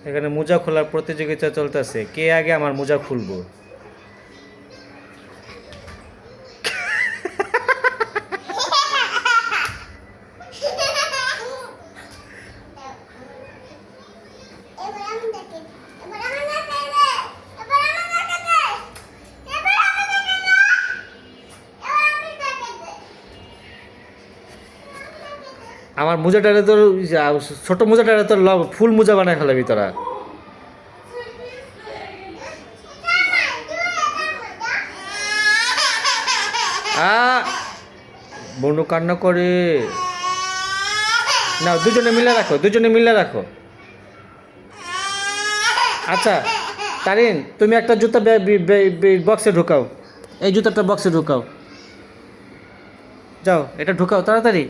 এখানে মোজা খোলার প্রতিযোগিতা চলতেছে, কে আগে আমার মোজা খুলবো। আমার মোজাটারে তোর ছোট মোজাটারে তোর ফুল মোজা বানায় ফেলাবি তোরা। বনু কান্না করে না, দুজনে মিলে রাখো, দুজনে মিলে রাখো। আচ্ছা তারিন, তুমি একটা জুতা বক্সে ঢুকাও, এই জুতাটা বক্সে ঢুকাও, যাও এটা ঢুকাও তাড়াতাড়ি।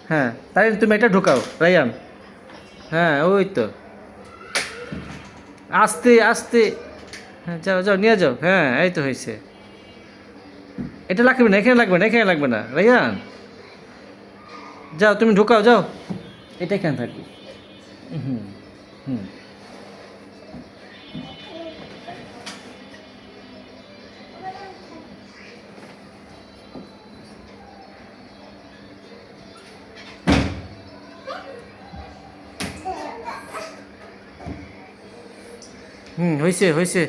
হ্যাঁ তারিন, তুমি এটা ঢুকাও রায়ান। হ্যাঁ ওই তো, আস্তে আস্তে। হ্যাঁ যাও যাও নিয়ে যাও। হ্যাঁ এই তো হয়েছে। এটা লাগবে না, এখানে লাগবে না, এখানে লাগবে না রায়ান। যাও তুমি ঢুকাও, যাও। এটা এখানে থাকবে। হুম হুম হয়েছে হয়েছে।